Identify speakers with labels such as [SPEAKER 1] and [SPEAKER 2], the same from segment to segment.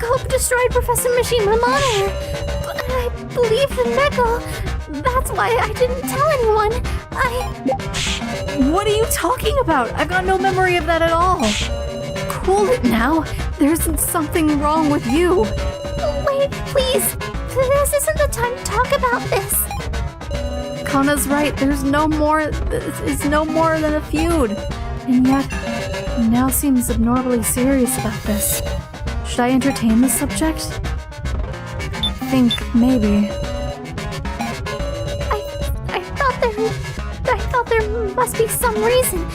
[SPEAKER 1] Reko destroyed Professor Mishima's monitor. But I believed in Reko. That's why I didn't tell anyone.
[SPEAKER 2] What are you talking about? I've got no memory of that at all. Cool it now. There's something wrong with you.
[SPEAKER 1] Wait, please. This isn't the time to talk about this.
[SPEAKER 2] Kana's right. This is no more than a feud. And yet, he now seems abnormally serious about this. Should I entertain the subject? I think maybe.
[SPEAKER 1] I thought there must be some reason,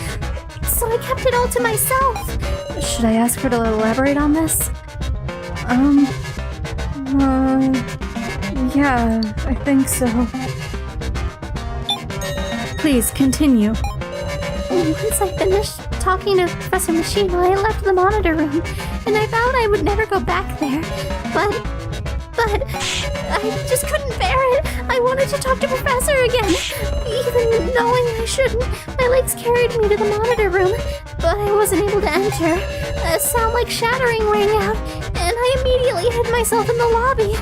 [SPEAKER 1] so I kept it all to myself.
[SPEAKER 2] Should I ask her to elaborate on this? Yeah, I think so. Please, continue.
[SPEAKER 1] Once I finished talking to Professor Mishima, I left the monitor room, and I vowed I would never go back there. But I just couldn't bear it. I wanted to talk to Professor again. Even knowing I shouldn't, my legs carried me to the monitor room, but I wasn't able to enter. A sound like shattering rang out, and I immediately hid myself in the lobby.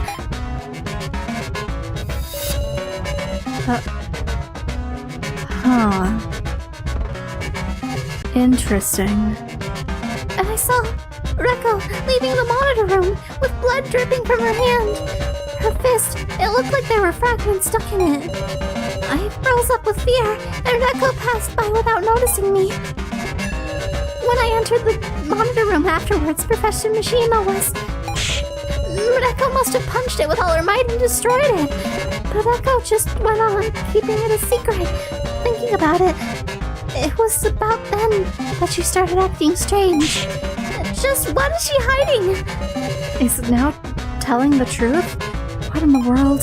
[SPEAKER 2] Interesting.
[SPEAKER 1] And I saw Reko leaving the monitor room with blood dripping from her hand. Her fist, it looked like there were fragments stuck in it. I froze up with fear, and Reko passed by without noticing me. When I entered the monitor room afterwards, Professor Mishima was... Reko must have punched it with all her might and destroyed it. But Reko just went on, keeping it a secret. Thinking about it, it was about then that she started acting strange. Just what is she hiding?
[SPEAKER 2] Is it now telling the truth? What in the world?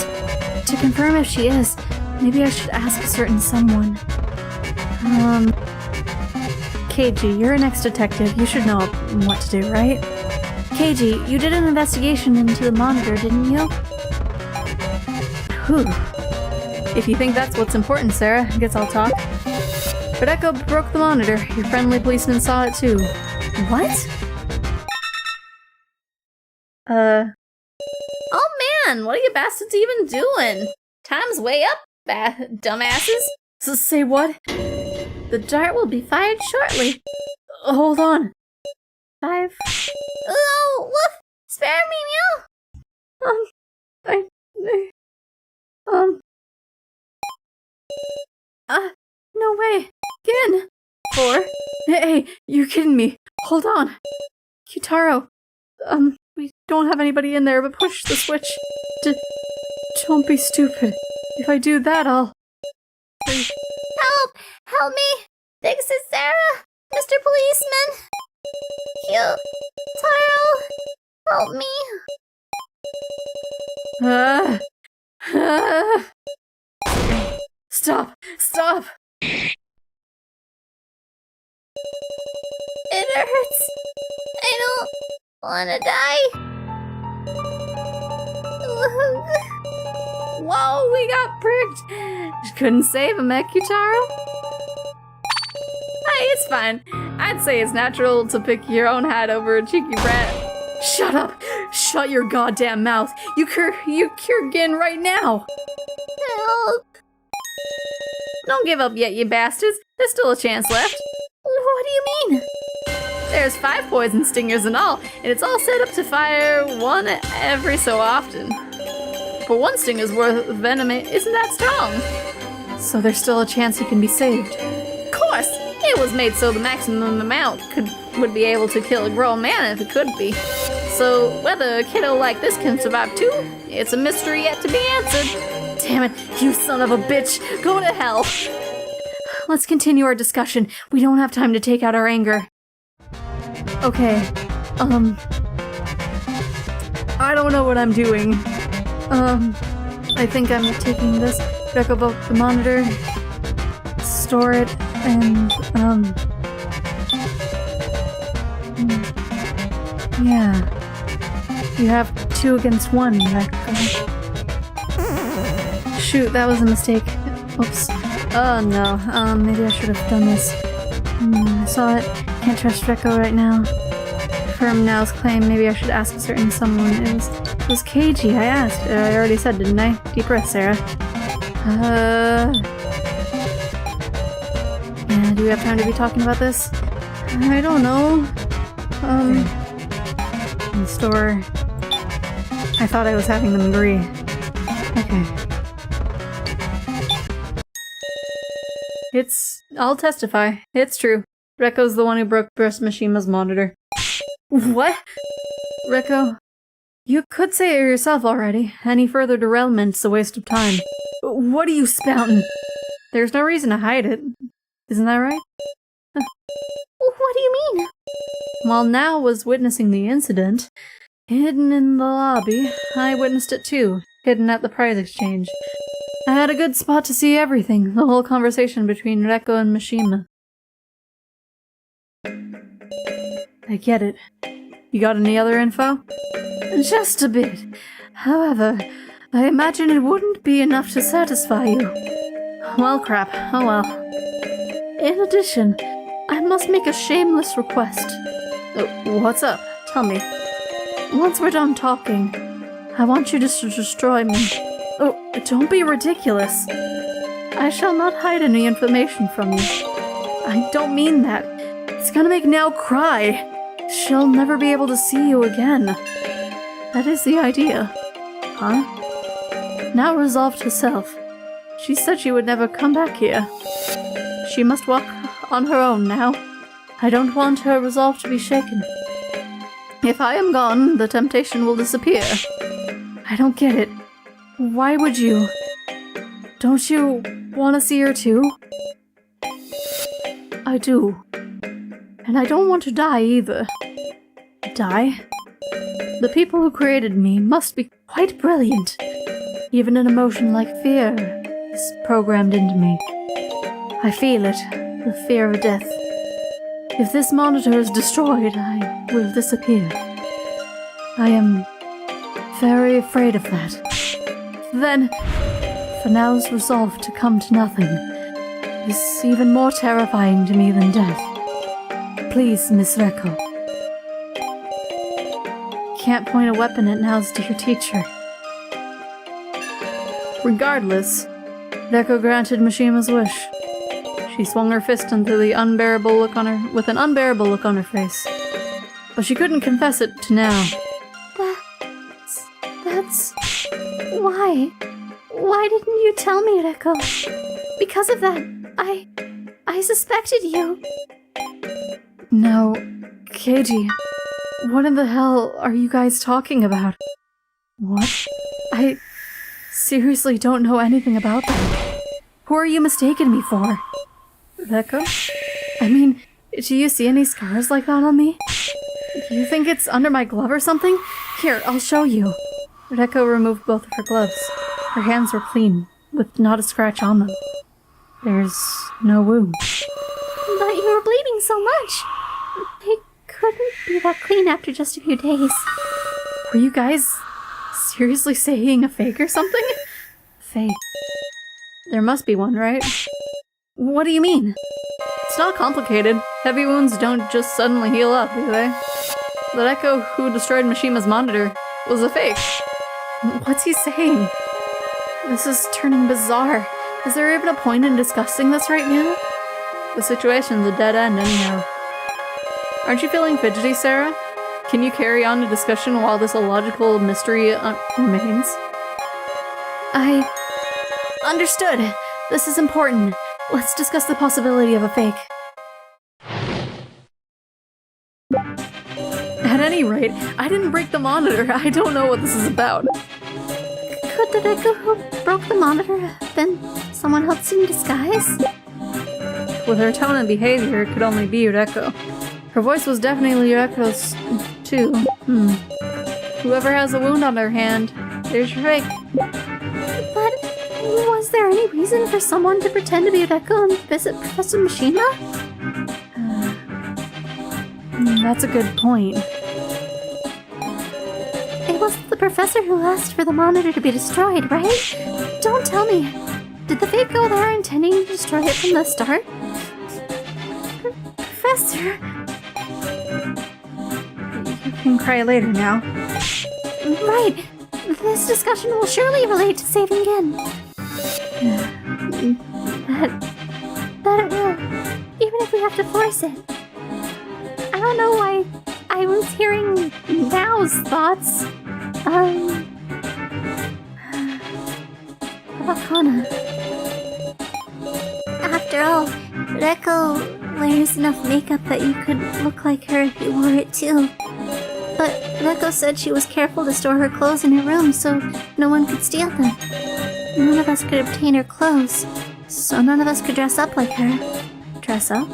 [SPEAKER 2] To confirm if she is, maybe I should ask a certain someone. Keiji, you're an ex-detective. You should know what to do, right? Keiji, you did an investigation into the monitor, didn't you? Whew. If you think that's what's important, Sarah, I guess I'll talk. But Reko broke the monitor. Your friendly policeman saw it too. What?
[SPEAKER 3] Oh man, what are you bastards even doing? Time's way up, dumbasses.
[SPEAKER 2] Say what?
[SPEAKER 3] The dart will be fired shortly.
[SPEAKER 2] Hold on.
[SPEAKER 1] 5. Oh, woof! Spare me,
[SPEAKER 2] No way. Again. 4. Hey, you're kidding me. Hold on. Kitaro. We don't have anybody in there, but push the switch. Don't be stupid. If I do that, I'll...
[SPEAKER 1] Help! Help me! This is Sarah! Mr. Policeman! Taro! Help me!
[SPEAKER 2] Stop! Stop!
[SPEAKER 1] It hurts! I don't wanna die!
[SPEAKER 2] Whoa, we got pricked! Couldn't save him, Kitaro? Hey, it's fine. I'd say it's natural to pick your own hat over a cheeky brat. Shut up! Shut your goddamn mouth! You cure Gin right now!
[SPEAKER 1] Help!
[SPEAKER 3] Don't give up yet, you bastards. There's still a chance left.
[SPEAKER 1] What do you mean?
[SPEAKER 3] There's 5 poison stingers in all, and it's all set up to fire one every so often. For 1 stinger's worth of venom, isn't that strong?
[SPEAKER 2] So there's still a chance he can be saved.
[SPEAKER 3] Of course! It was made so the maximum amount would be able to kill a grown man if it could be. So whether a kiddo like this can survive too, it's a mystery yet to be answered.
[SPEAKER 2] Damn it, you son of a bitch! Go to hell! Let's continue our discussion. We don't have time to take out our anger. Okay, I don't know what I'm doing. I think I'm taking this, back about the monitor, store it, and, yeah. You have 2 against 1, Reko. Shoot, that was a mistake. Oops. Oh no, maybe I should have done this. I saw it. Can't trust Reko right now. confirm Now's claim, maybe I should ask a certain someone. It was KG, I asked. I already said, didn't I? Deep breath, Sarah. Yeah, do we have time to be talking about this? I don't know. In the store. I thought I was having them agree. Okay. I'll testify. It's true. Reko's the one who broke Mishima's monitor. What? Reko, you could say it yourself already. Any further derailment's a waste of time. What are you spouting? There's no reason to hide it. Isn't that right?
[SPEAKER 1] What do you mean?
[SPEAKER 2] While Now was witnessing the incident, hidden in the lobby, I witnessed it too, hidden at the prize exchange. I had a good spot to see everything, the whole conversation between Reko and Mishima. I get it. You got any other info? Just a bit. However, I imagine it wouldn't be enough to satisfy you. Well, crap. Oh well. In addition, I must make a shameless request. What's up? Tell me. Once we're done talking, I want you to destroy me. Oh, don't be ridiculous. I shall not hide any information from you. I don't mean that. It's gonna make Now cry. She'll never be able to see you again. That is the idea. Huh? Now resolved herself. She said she would never come back here. She must walk on her own now. I don't want her resolve to be shaken. If I am gone, the temptation will disappear. I don't get it. Why would you? Don't you want to see her too? I do. And I don't want to die either. Die? The people who created me must be quite brilliant. Even an emotion like fear is programmed into me. I feel it, the fear of death. If this monitor is destroyed, I will disappear. I am very afraid of that. Then, for Now's resolve to come to nothing is even more terrifying to me than death. Please, Miss Reko. Can't point a weapon at Now's dear teacher. Regardless, Reko granted Mishima's wish. She swung her fist into the unbearable look on her with an unbearable look on her face. But she couldn't confess it to Now.
[SPEAKER 1] That's... Why? Why didn't you tell me, Reko? Because of that, I suspected you.
[SPEAKER 2] No, Keiji, what in the hell are you guys talking about? What? I seriously don't know anything about that. Who are you mistaking me for? Reko? I mean, do you see any scars like that on me? You think it's under my glove or something? Here, I'll show you. Reko removed both of her gloves. Her hands were clean, with not a scratch on them. There's no wound.
[SPEAKER 1] But you were bleeding so much. It couldn't be that clean after just a few days.
[SPEAKER 2] Were you guys seriously saying a fake or something? Fake. There must be one, right? What do you mean? It's not complicated. Heavy wounds don't just suddenly heal up, do they? The Reko who destroyed Mishima's monitor was a fake. What's he saying? This is turning bizarre. Is there even a point in discussing this right now? The situation's a dead end anyhow. Aren't you feeling fidgety, Sarah? Can you carry on a discussion while this illogical mystery remains? I... Understood. This is important. Let's discuss the possibility of a fake. At any rate, I didn't break the monitor. I don't know what this is about.
[SPEAKER 1] Could the Reko who broke the monitor have been someone else in disguise?
[SPEAKER 2] With her tone and behavior, it could only be Reko. Her voice was definitely Reko's, too. Whoever has a wound on their hand, there's your fake.
[SPEAKER 1] But was there any reason for someone to pretend to be Reko and visit Professor Mishima?
[SPEAKER 2] That's a good point.
[SPEAKER 1] It wasn't the professor who asked for the monitor to be destroyed, right? Don't tell me. Did the fake go there intending to destroy it from the start? Professor?
[SPEAKER 2] can cry later now.
[SPEAKER 1] Right. This discussion will surely relate to saving Gin. That it will. Even if we have to force it. I don't know why I was hearing Nao's thoughts. About Kana. After all, Reko wears enough makeup that you could look like her if you wore it too. But Reko said she was careful to store her clothes in her room so no one could steal them. None of us could obtain her clothes, so none of us could dress up like her.
[SPEAKER 2] Dress up?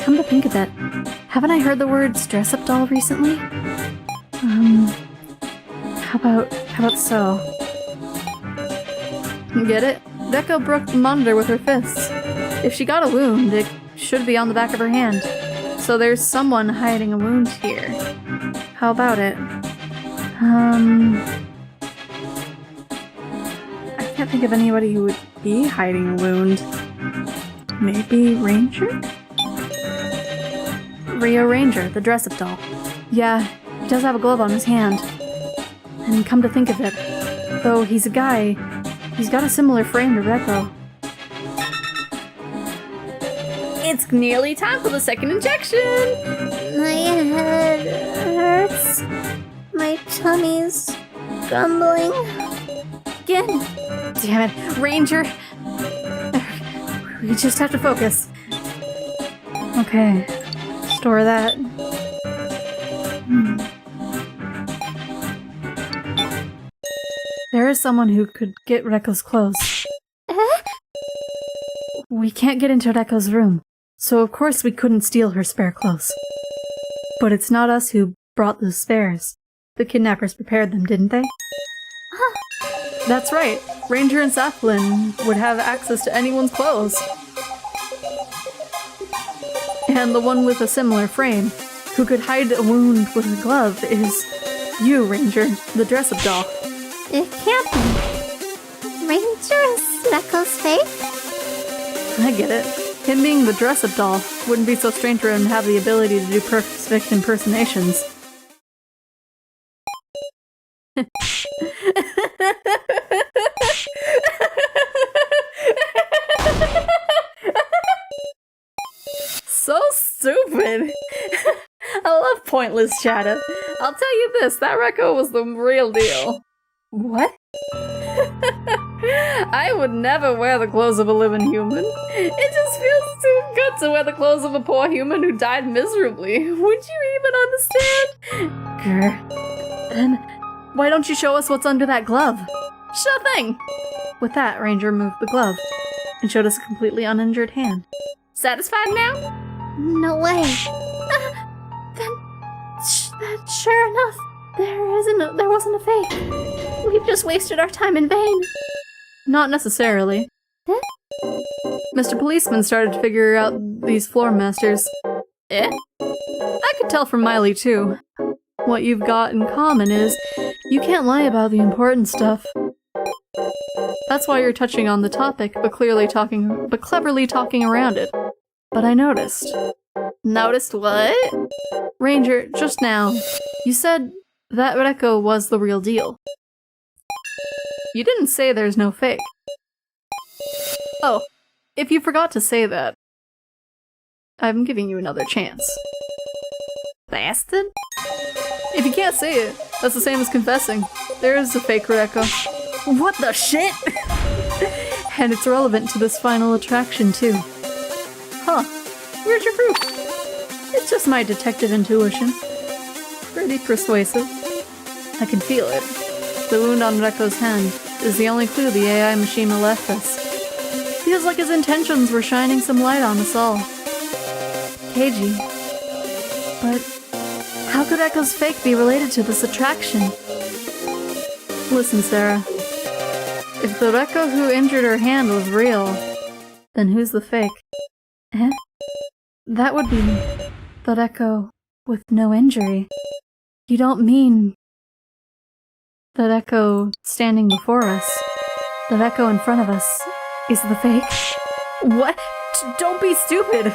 [SPEAKER 2] Come to think of it, haven't I heard the words dress up doll recently? How about so? Get it? Reko broke the monitor with her fists. If she got a wound, it should be on the back of her hand. So there's someone hiding a wound here. How about it? I can't think of anybody who would be hiding a wound. Maybe Ranger? Rio Ranger, the dress-up doll. Yeah, he does have a glove on his hand. And come to think of it, though he's a guy, he's got a similar frame to Reko.
[SPEAKER 3] It's nearly time for the second injection!
[SPEAKER 1] My head hurts. My tummy's grumbling.
[SPEAKER 2] Again! Damn it, Ranger! We just have to focus. Okay, store that. There is someone who could get Reko's clothes. We can't get into Reko's room, so of course we couldn't steal her spare clothes. But it's not us who brought the spares. The kidnappers prepared them, didn't they? That's right. Ranger and Saphlin would have access to anyone's clothes. And the one with a similar frame, who could hide a wound with a glove, is you, Ranger, the dress-up doll.
[SPEAKER 1] It can't be. Ranger is Reko's fake?
[SPEAKER 2] I get it. Him being the dress-up doll wouldn't be so strange for him to have the ability to do perfect impersonations.
[SPEAKER 3] So stupid! I love pointless chatter. I'll tell you this, that Reko was the real deal.
[SPEAKER 2] What?
[SPEAKER 3] I would never wear the clothes of a living human. It just feels too good to wear the clothes of a poor human who died miserably. Would you even understand?
[SPEAKER 2] Grr. Then, why don't you show us what's under that glove?
[SPEAKER 3] Sure thing!
[SPEAKER 2] With that, Ranger moved the glove and showed us a completely uninjured hand.
[SPEAKER 3] Satisfied now?
[SPEAKER 1] No way.
[SPEAKER 2] Then, sure enough, there wasn't a fake. We've just wasted our time in vain. Not necessarily.
[SPEAKER 1] Huh?
[SPEAKER 2] Mr. Policeman started to figure out these floor masters.
[SPEAKER 3] Eh?
[SPEAKER 2] I could tell from Miley, too. What you've got in common is you can't lie about the important stuff. That's why you're touching on the topic, but cleverly talking around it. But I noticed.
[SPEAKER 3] Noticed what?
[SPEAKER 2] Ranger, just now, you said that Reko was the real deal. You didn't say there's no fake. Oh, if you forgot to say that, I'm giving you another chance.
[SPEAKER 3] Bastard?
[SPEAKER 2] If you can't say it, that's the same as confessing. There is a fake Reko.
[SPEAKER 3] What the shit?
[SPEAKER 2] And it's relevant to this final attraction, too. Huh. Where's your proof? It's just my detective intuition. Pretty persuasive. I can feel it. The wound on Reko's hand is the only clue the AI machine left us. Feels like his intentions were shining some light on us all. Keiji. But how could Reko's fake be related to this attraction? Listen, Sarah. If the Reko who injured her hand was real, then who's the fake? Eh? That would be the Reko with no injury. You don't mean the Reko standing before us. The Reko in front of us is the fake.
[SPEAKER 3] What? Don't be stupid!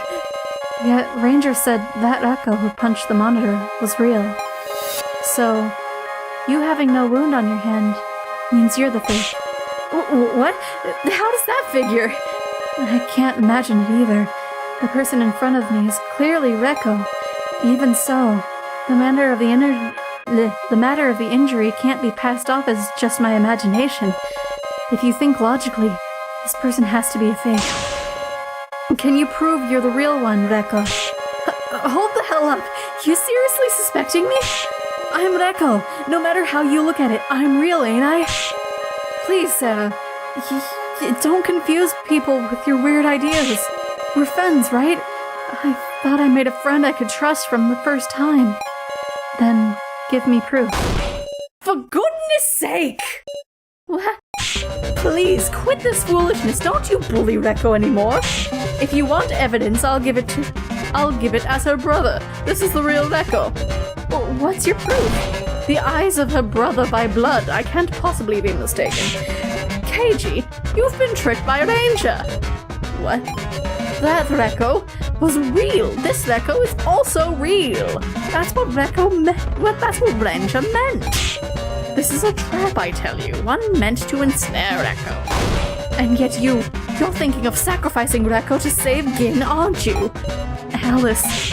[SPEAKER 2] Yet Ranger said that Reko who punched the monitor was real. So, you having no wound on your hand means you're the fake. What? How does that figure? I can't imagine it either. The person in front of me is clearly Reko. Even so, the matter of the injury can't be passed off as just my imagination. If you think logically, this person has to be a fake. Can you prove you're the real one, Reko? Hold the hell up! You seriously suspecting me? I'm Reko. No matter how you look at it, I'm real, ain't I? Please, Sarah. Don't confuse people with your weird ideas. We're friends, right? I thought I made a friend I could trust from the first time. Then, give me proof. For goodness sake! What? Please, quit this foolishness. Don't you bully Reko anymore. If you want evidence, I'll give it as her brother. This is the real Reko. What's your proof? The eyes of her brother by blood. I can't possibly be mistaken. Keiji, you've been tricked by a ranger. What? That Reko was real. This Reko is also real. That's what that's what ranger meant. This is a trap, I tell you. One meant to ensnare Reko. And yet you're thinking of sacrificing Reko to save Gin, aren't you? Alice,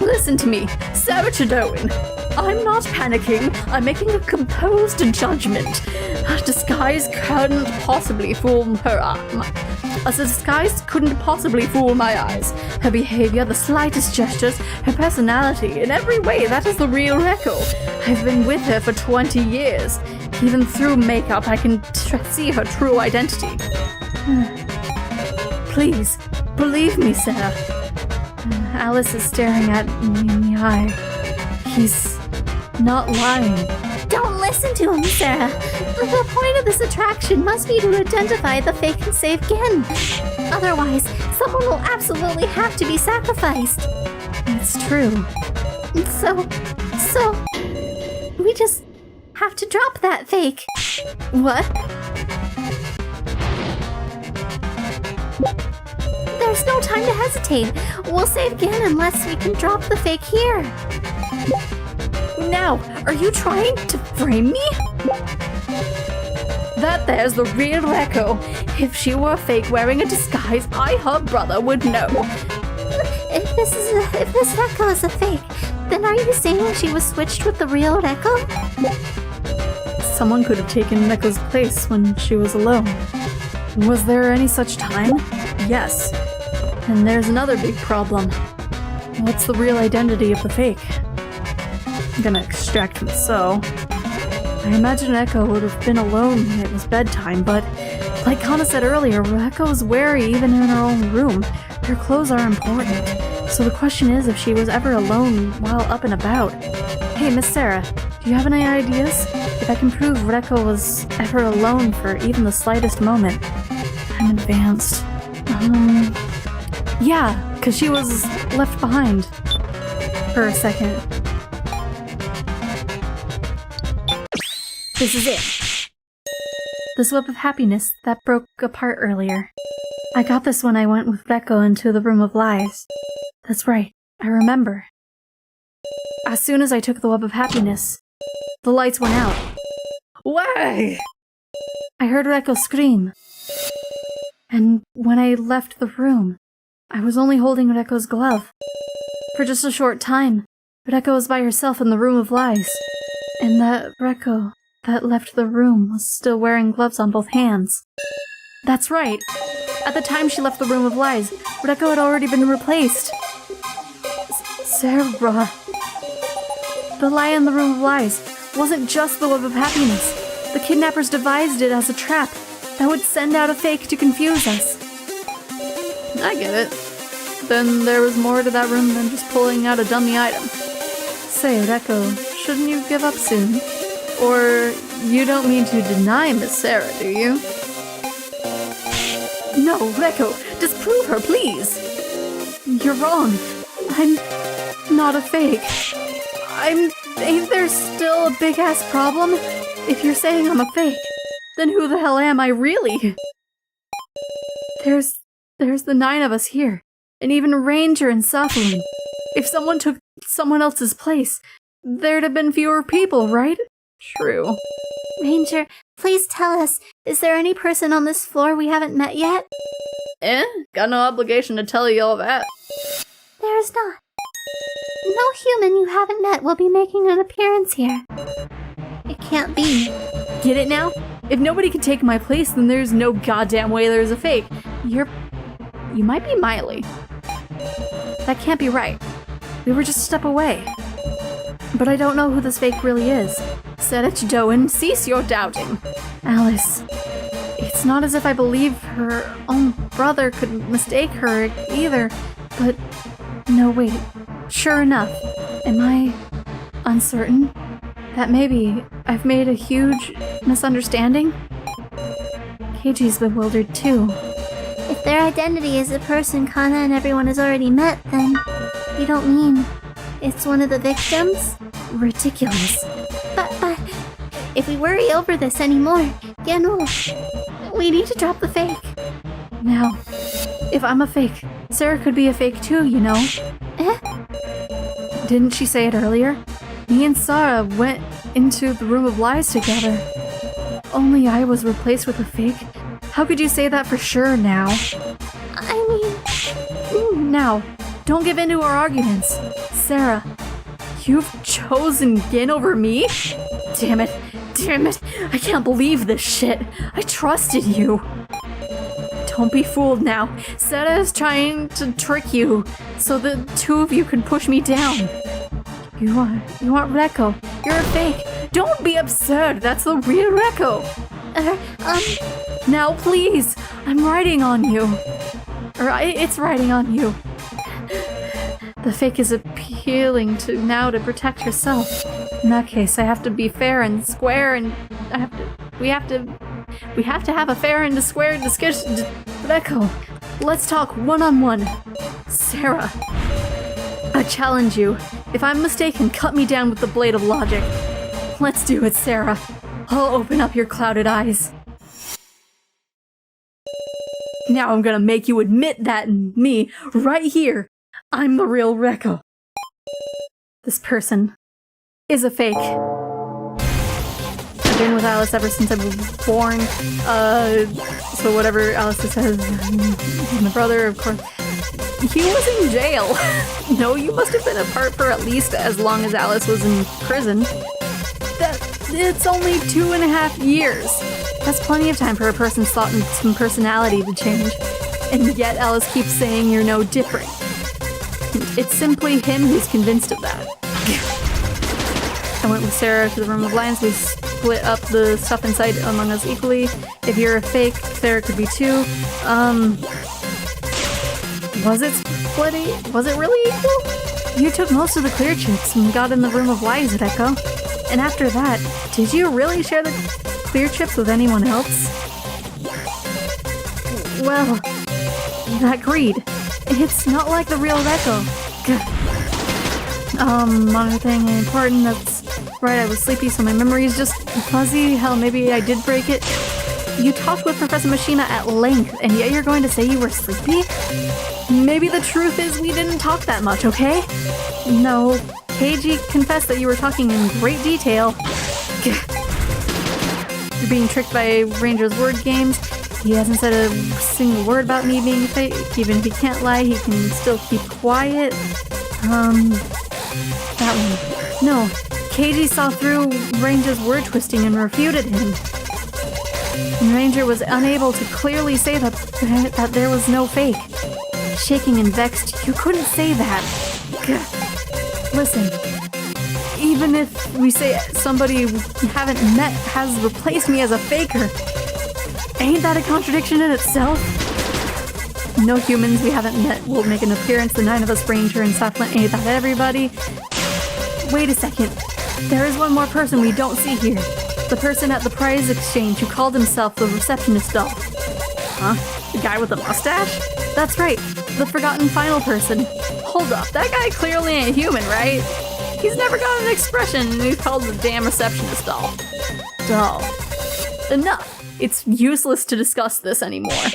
[SPEAKER 2] listen to me. Sarah Chidowin. I'm not panicking. I'm making a composed judgment. A disguise couldn't possibly fool my eyes. Her behavior, the slightest gestures, her personality, in every way, that is the real Reko. I've been with her for 20 years. Even through makeup, I can see her true identity. Please, believe me, Sarah. Alice is staring at me in the eye. He's not lying.
[SPEAKER 1] Don't listen to him, Sarah. The point of this attraction must be to identify the fake and save Gin. Otherwise, someone will absolutely have to be sacrificed.
[SPEAKER 2] It's true.
[SPEAKER 1] So, we just have to drop that fake.
[SPEAKER 2] What?
[SPEAKER 1] There's no time to hesitate. We'll save Gin unless we can drop the fake here.
[SPEAKER 2] Now, are you trying to frame me? That there's the real Reko. If she were fake wearing a disguise, her brother, would know.
[SPEAKER 1] If this Reko is a fake, then are you saying she was switched with the real Reko?
[SPEAKER 2] Someone could have taken Reko's place when she was alone. Was there any such time? Yes. And there's another big problem. What's the real identity of the fake? I'm gonna extract him so. I imagine Reko would have been alone when it was bedtime, but like Kana said earlier, Reko's wary even in her own room. Her clothes are important. So the question is if she was ever alone while up and about. Hey, Miss Sarah, do you have any ideas? If I can prove Reko was ever alone for even the slightest moment. I'm advanced. Yeah, because she was left behind. For a second. This is it. This web of happiness that broke apart earlier. I got this when I went with Reko into the Room of Lies. That's right, I remember. As soon as I took the web of happiness, the lights went out. Why? I heard Reko scream. And when I left the room, I was only holding Reko's glove. For just a short time, Reko was by herself in the Room of Lies. And that Reko that left the room was still wearing gloves on both hands. That's right. At the time she left the Room of Lies, Reko had already been replaced. Sarah. The lie in the Room of Lies wasn't just the web of happiness. The kidnappers devised it as a trap that would send out a fake to confuse us. I get it. Then there was more to that room than just pulling out a dummy item. Say, Reko, shouldn't you give up soon? Or you don't mean to deny Miss Sarah, do you? No, Reko, disprove her, please. You're wrong. I'm not a fake. Ain't there still a big-ass problem? If you're saying I'm a fake, then who the hell am I really? There's the 9 of us here, and even Ranger and Sutherland. If someone took someone else's place, there'd have been fewer people, right?
[SPEAKER 3] True.
[SPEAKER 1] Ranger, please tell us, is there any person on this floor we haven't met yet?
[SPEAKER 3] Got no obligation to tell you all that.
[SPEAKER 1] There is not. No human you haven't met will be making an appearance here. It can't be.
[SPEAKER 2] Get it now? If nobody can take my place, then there's no goddamn way there's a fake. You might be Miley. That can't be right. We were just a step away. But I don't know who this fake really is. Set it, Doan. Cease your doubting. Alice. It's not as if I believe her own brother could mistake her either, but... No, wait. Sure enough. Am I uncertain that maybe I've made a huge misunderstanding? Keiji's bewildered too.
[SPEAKER 1] If their identity is a person Kana and everyone has already met, then you don't mean it's one of the victims?
[SPEAKER 2] Ridiculous.
[SPEAKER 1] But if we worry over this anymore, Genu, we need to drop the fake.
[SPEAKER 2] Now, if I'm a fake, Sarah could be a fake too, you know. Didn't she say it earlier? Me and Sarah went into the room of lies together. Only I was replaced with a fake. How could you say that for sure now? Now, don't give in to our arguments. Sarah, you've chosen Gin over me? Damn it. I can't believe this shit. I trusted you. Don't be fooled now. Seta is trying to trick you so the two of you can push me down. You want Reko. You're a fake. Don't be absurd. That's the real Reko. Now please. I'm riding on you. It's riding on you. The fake is appealing to protect herself. In that case, I have to be fair and square, and we have to have a fair and square discussion. Reko, let's talk one-on-one. Sarah, I challenge you. If I'm mistaken, cut me down with the blade of logic. Let's do it, Sarah. I'll open up your clouded eyes. Now I'm gonna make you admit that me, right here, I'm the real Reko. This person is a fake. I've been with Alice ever since I was born. So whatever Alice says, my brother, of course, he was in jail. No, you must have been apart for at least as long as Alice was in prison. It's only 2.5 years. That's plenty of time for a person's thought and some personality to change. And yet Alice keeps saying you're no different. It's simply him who's convinced of that. I went with Sarah to the room of lions. We split up the stuff inside among us equally. If you're a fake, Sarah could be too. Was it splitty? Was it really equal? You took most of the clear chips and got in the room of lies, Reko. And after that, did you really share the clear chips with anyone else? Well, that greed. It's not like the real Reko. Another thing important, that's right, I was sleepy, so my memory is just fuzzy. Hell, maybe I did break it. You talked with Professor Machina at length, and yet you're going to say you were sleepy? Maybe the truth is we didn't talk that much, okay? No, Keiji confessed that you were talking in great detail. You're being tricked by Ranger's word games. He hasn't said a single word about me being fake. Even if he can't lie, he can still keep quiet. That one. No, Keiji saw through Ranger's word twisting and refuted him. And Ranger was unable to clearly say that there was no fake. Shaking and vexed, you couldn't say that. Listen, even if we say somebody we haven't met has replaced me as a faker, ain't that a contradiction in itself? No humans we haven't met will make an appearance. The 9 of us, Ranger and Southland, ain't that everybody? Wait a second. There is one more person we don't see here. The person at the prize exchange who called himself the receptionist doll. Huh? The guy with the mustache? That's right. The forgotten final person. Hold up. That guy clearly ain't human, right? He's never got an expression and he's called the damn receptionist doll. Enough. It's useless to discuss this anymore.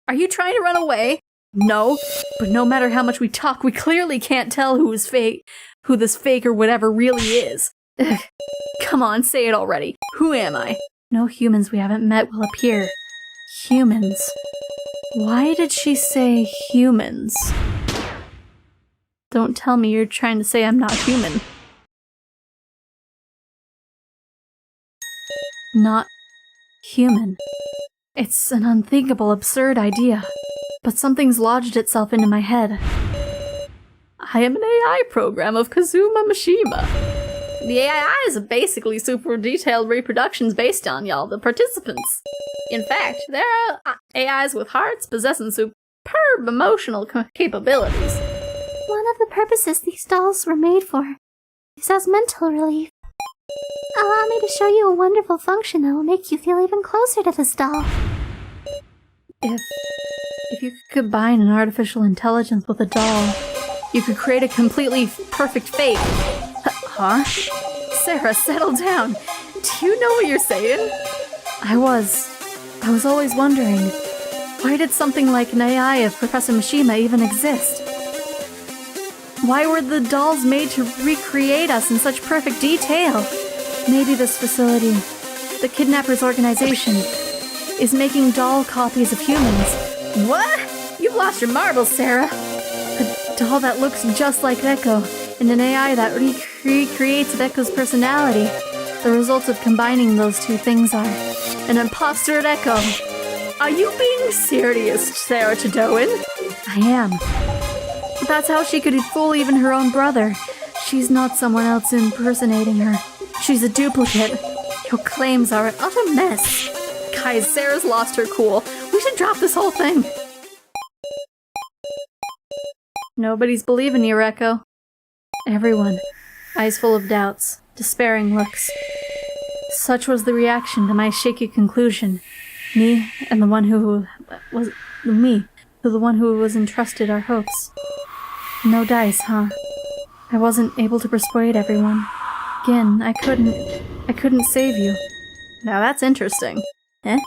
[SPEAKER 2] Are you trying to run away? No, but no matter how much we talk, we clearly can't tell who is fake. who this fake or whatever really is. Ugh. Come on, say it already. Who am I? No humans we haven't met will appear. Humans. Why did she say humans? Don't tell me you're trying to say I'm not human. Not human. It's an unthinkable, absurd idea. But something's lodged itself into my head. I am an AI program of Kazuma Mishima.
[SPEAKER 3] The AIs are basically super detailed reproductions based on y'all, the participants. In fact, there are AIs with hearts possessing superb emotional capabilities.
[SPEAKER 1] One of the purposes these dolls were made for is as mental relief. Allow me to show you a wonderful function that will make you feel even closer to this doll.
[SPEAKER 2] If you could combine an artificial intelligence with a doll, you could create a completely perfect fake. Huh? Sarah, settle down. Do you know what you're saying? I was always wondering, why did something like an AI of Professor Mishima even exist? Why were the dolls made to recreate us in such perfect detail? Maybe this facility, the kidnappers' organization, is making doll copies of humans.
[SPEAKER 3] What? You've lost your marbles, Sarah.
[SPEAKER 2] A doll that looks just like Reko, and an AI that recreates Reko's personality. The result of combining those two things are an imposter Reko.
[SPEAKER 3] Are you being serious, Sarah Chadoin?
[SPEAKER 2] I am. That's how she could fool even her own brother. She's not someone else impersonating her. She's a duplicate. Your claims are an utter mess.
[SPEAKER 3] Guys, Sarah's lost her cool. We should drop this whole thing.
[SPEAKER 2] Nobody's believing you, Reko. Everyone. Eyes full of doubts, despairing looks. Such was the reaction to my shaky conclusion. Me and the one who was entrusted our hopes. No dice, huh? I wasn't able to persuade everyone. Again, I couldn't save you.
[SPEAKER 3] Now that's interesting.
[SPEAKER 2] Eh?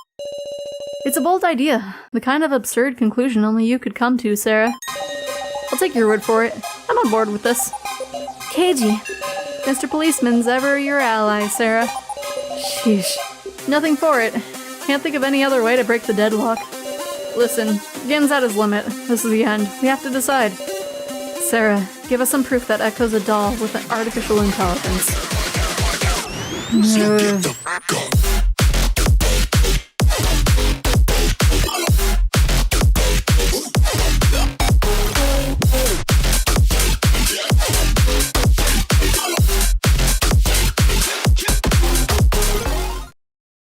[SPEAKER 2] It's a bold idea. The kind of absurd conclusion only you could come to, Sarah. I'll take your word for it. I'm on board with this. Keiji, Mr. Policeman's ever your ally, Sarah. Sheesh. Nothing for it. Can't think of any other way to break the deadlock. Listen, Gen's at his limit. This is the end. We have to decide. Sarah, give us some proof that Echo's a doll with an artificial intelligence.
[SPEAKER 4] So get the fuck up.